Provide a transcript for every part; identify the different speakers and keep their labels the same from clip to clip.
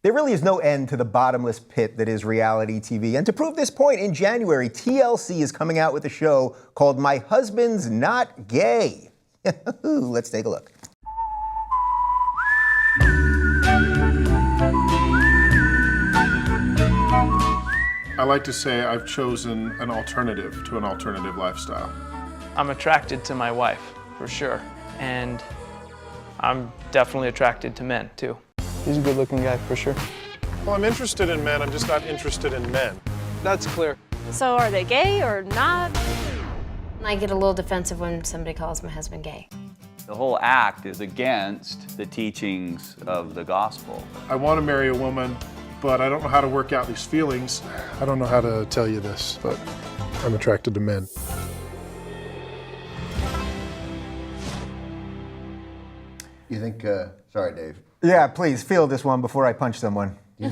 Speaker 1: There really is no end to the bottomless pit that is reality TV. And to prove this point, in January, TLC is coming out with a show called My Husband's Not Gay. Let's take a look.
Speaker 2: I like to say I've chosen an alternative to an alternative lifestyle.
Speaker 3: I'm attracted to my wife, for sure. And I'm definitely attracted to men, too. He's a good-looking guy, for sure.
Speaker 2: Well, I'm interested in men, I'm just not interested in men.
Speaker 3: That's clear.
Speaker 4: So are they gay or not? I get a little defensive when somebody calls my husband gay.
Speaker 5: The whole act is against the teachings of the gospel.
Speaker 2: I want to marry a woman, but I don't know how to work out these feelings. I don't know how to tell you this, but I'm attracted to men.
Speaker 6: You think, sorry, Dave.
Speaker 1: Yeah, please, feel this one before I punch someone.
Speaker 6: You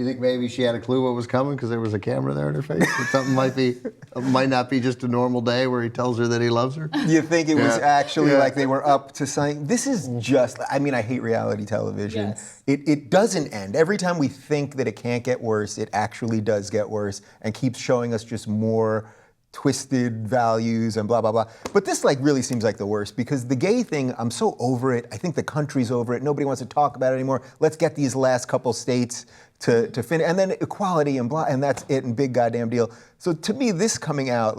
Speaker 6: think maybe she had a clue what was coming because there was a camera there in her face? That something might not be just a normal day where he tells her that he loves her?
Speaker 1: You think it was actually like they were up to something? This is just, I mean, I hate reality television.
Speaker 4: Yes.
Speaker 1: It doesn't end. Every time we think that it can't get worse, it actually does get worse and keeps showing us just more twisted values and blah, blah, blah. But this really seems like the worst because the gay thing, I'm so over it. I think the country's over it. Nobody wants to talk about it anymore. Let's get these last couple states to finish. And then equality and blah, and that's it and big goddamn deal. So to me, this coming out,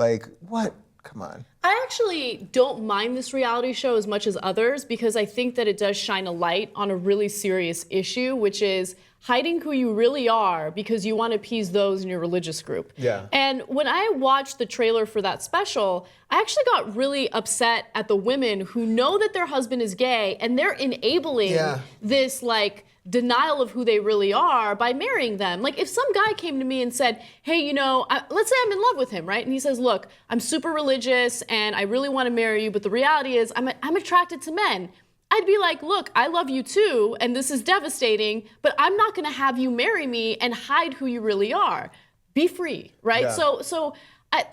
Speaker 1: what? Come on.
Speaker 7: I actually don't mind this reality show as much as others because I think that it does shine a light on a really serious issue, which is hiding who you really are because you want to appease those in your religious group.
Speaker 1: Yeah.
Speaker 7: And when I watched the trailer for that special, I actually got really upset at the women who know that their husband is gay and they're enabling this denial of who they really are by marrying them. If some guy came to me and said, hey, let's say I'm in love with him, right? And he says, look, I'm super religious and I really want to marry you, but the reality is I'm attracted to men. I'd be like, look, I love you too, and this is devastating, but I'm not gonna have you marry me and hide who you really are. Be free, right?
Speaker 1: Yeah.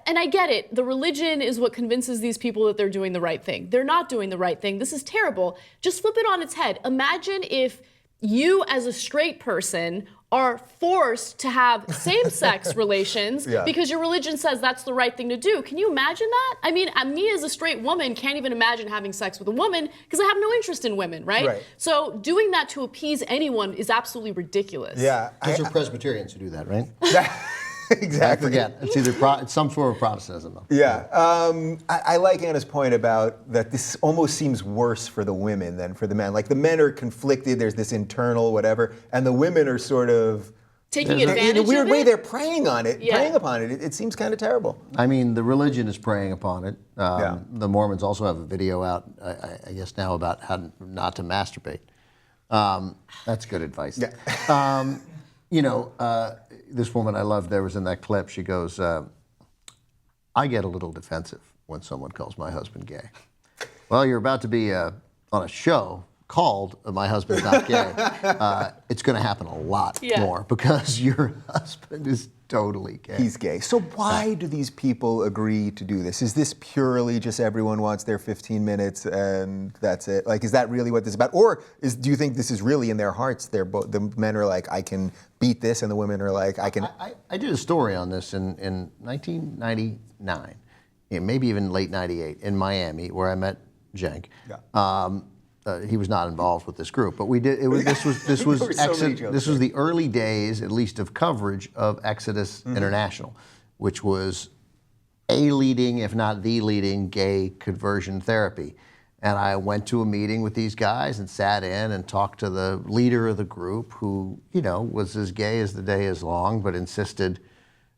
Speaker 7: And I get it. The religion is what convinces these people that they're doing the right thing. They're not doing the right thing. This is terrible. Just flip it on its head. Imagine if you as a straight person are forced to have same-sex relations because your religion says that's the right thing to do. Can you imagine that? I mean, me as a straight woman can't even imagine having sex with a woman because I have no interest in women, right? So doing that to appease anyone is absolutely ridiculous.
Speaker 1: Yeah.
Speaker 6: Those are Presbyterians who do that, right?
Speaker 1: Exactly.
Speaker 6: I forget. It's either it's some sort of Protestantism, though.
Speaker 1: Yeah. I like Anna's point about that this almost seems worse for the women than for the men. The men are conflicted, there's this internal whatever, and the women are sort of
Speaker 7: taking advantage
Speaker 1: in a weird
Speaker 7: of
Speaker 1: way,
Speaker 7: it?
Speaker 1: they're preying on it, preying upon it. It seems kind of terrible.
Speaker 6: I mean, the religion is preying upon it. The Mormons also have a video out, I guess now, about how not to masturbate. That's good advice.
Speaker 1: Yeah.
Speaker 6: This woman I love there was in that clip. She goes, I get a little defensive when someone calls my husband gay. Well, you're about to be on a show called My Husband's Not Gay. It's going to happen a lot more because your husband is totally gay.
Speaker 1: He's gay. So why do these people agree to do this? Is this purely just everyone wants their 15 minutes and that's it? Is that really what this is about? Or do you think this is really in their hearts? The men are like, I can beat this, and the women are like, I can...
Speaker 6: I did a story on this in 1999, maybe even late 98, in Miami, where I met Cenk.
Speaker 1: Yeah.
Speaker 6: He was not involved with this group, but we did. This was the early days, at least, of coverage of Exodus International, which was a leading, if not the leading, gay conversion therapy. And I went to a meeting with these guys and sat in and talked to the leader of the group, who was as gay as the day is long, but insisted,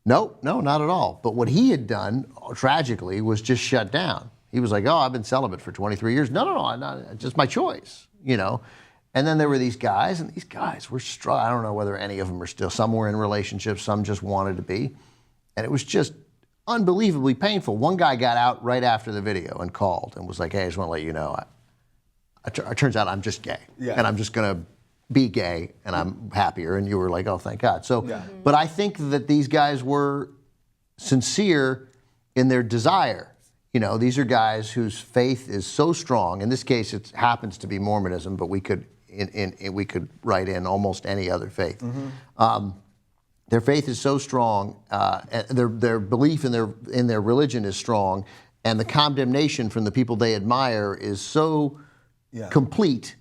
Speaker 6: no, not at all. But what he had done, tragically, was just shut down. He was like, oh, I've been celibate for 23 years. No, not just my choice, And then there were these guys, and these guys were I don't know whether any of them are still, some were in relationships, some just wanted to be. And it was just unbelievably painful. One guy got out right after the video and called and was like, hey, I just want to let you know, it turns out I'm just gay.
Speaker 1: Yeah.
Speaker 6: And I'm just going to be gay, and I'm happier. And you were like, oh, thank God. So, but I think that these guys were sincere in their desire. These are guys whose faith is so strong. In this case, it happens to be Mormonism, but we could we could write in almost any other faith. Their faith is so strong, their belief in their religion is strong, and the condemnation from the people they admire is so complete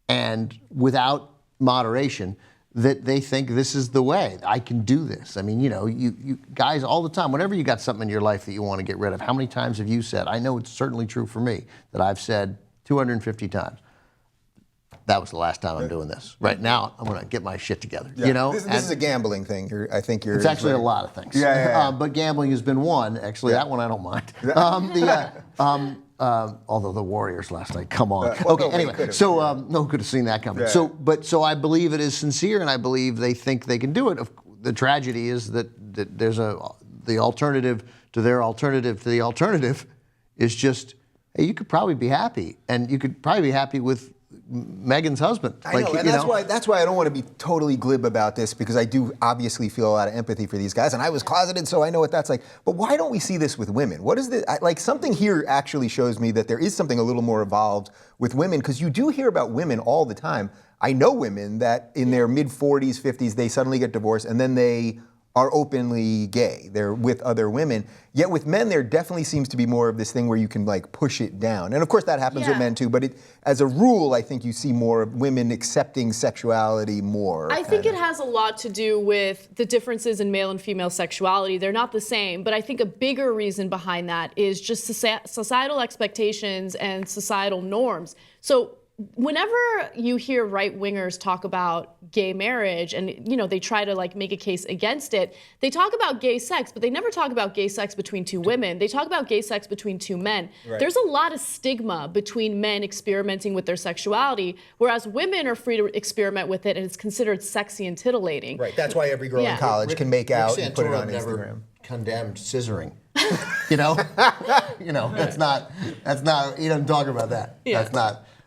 Speaker 6: and without moderation that they think this is the way. I can do this. I mean, you guys all the time, whenever you got something in your life that you want to get rid of, how many times have you said, I know it's certainly true for me, that I've said 250 times, that was the last time I'm doing this. Right now, I'm going to get my shit together.
Speaker 1: This is a gambling thing. I think you're.
Speaker 6: It's actually a lot of things. But gambling has been one. Actually, that one I don't mind. Although the Warriors last night, come on. Okay, anyway, so no one could have seen that coming. So I believe it is sincere, and I believe they think they can do it. The tragedy is that there's the alternative to their alternative to the alternative is just, hey, you could probably be happy, and you could probably be happy with Megan's husband.
Speaker 1: I know, and that's why I don't want to be totally glib about this, because I do obviously feel a lot of empathy for these guys, and I was closeted, so I know what that's like. But why don't we see this with women? What is something here actually shows me that there is something a little more evolved with women, because you do hear about women all the time. I know women that in their mid-40s, 50s, they suddenly get divorced, and then they are openly gay. They're with other women. Yet with men, there definitely seems to be more of this thing where you can push it down. And of course that happens with men too, but as a rule, I think you see more of women accepting sexuality more.
Speaker 7: I think it has a lot to do with the differences in male and female sexuality. They're not the same, but I think a bigger reason behind that is just societal expectations and societal norms. So whenever you hear right-wingers talk about gay marriage and, they try to make a case against it, they talk about gay sex, but they never talk about gay sex between two women. They talk about gay sex between two men. Right. There's a lot of stigma between men experimenting with their sexuality, whereas women are free to experiment with it and it's considered sexy and titilleting.
Speaker 1: Right, that's why every girl in college can make out and put it on Instagram.
Speaker 6: Never condemned scissoring. That's not, he doesn't talk about that. Yeah.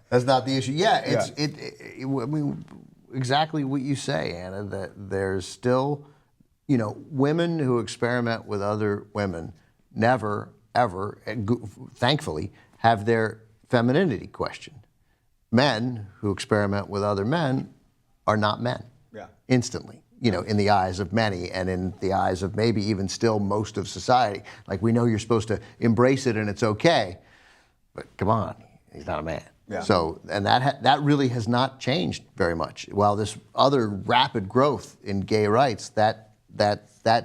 Speaker 6: That's not the issue. Yeah, I mean, exactly what you say, Anna, that there's still, women who experiment with other women never, ever, thankfully, have their femininity questioned. Men who experiment with other men are not men. Yeah. Instantly, in the eyes of many and in the eyes of maybe even still most of society. We know you're supposed to embrace it and it's okay, but come on, he's not a man. Yeah. So, and that really has not changed very much. While this other rapid growth in gay rights, that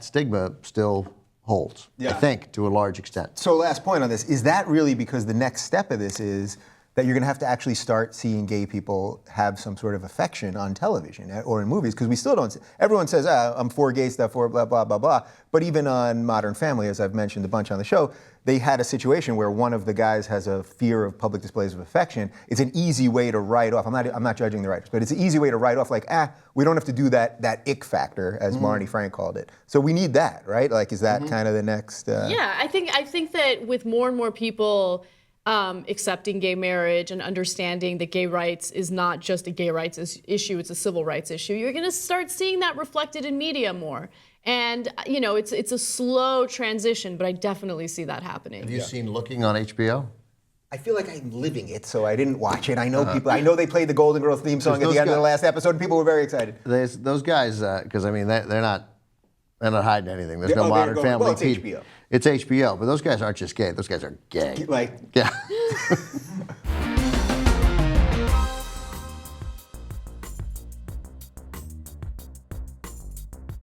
Speaker 6: stigma still holds, I think, to a large extent.
Speaker 1: So last point on this, is that really because the next step of this is that you're going to have to actually start seeing gay people have some sort of affection on television or in movies, because we still don't. Everyone says, I'm for gay stuff, or blah, blah, blah, blah. But even on Modern Family, as I've mentioned a bunch on the show, they had a situation where one of the guys has a fear of public displays of affection. It's an easy way to write off. I'm not judging the writers, but it's an easy way to write off, we don't have to do that ick factor, as Barney Frank called it. So we need that, right? Is that kind of the next?
Speaker 7: Yeah, I think that with more and more people accepting gay marriage and understanding that gay rights is not just a gay rights issue, it's a civil rights issue, you're going to start seeing that reflected in media more. And, it's a slow transition, but I definitely see that happening.
Speaker 6: Have you seen Looking on HBO?
Speaker 1: I feel like I'm living it, so I didn't watch it. I know people. I know they played the Golden Girls theme song at the end of the last episode, and people were very excited.
Speaker 6: Those guys, because they're not hiding anything. There's no Modern Family.
Speaker 1: It's HBO.
Speaker 6: It's HBO, but those guys aren't just gay. Those guys are gay.
Speaker 1: Yeah.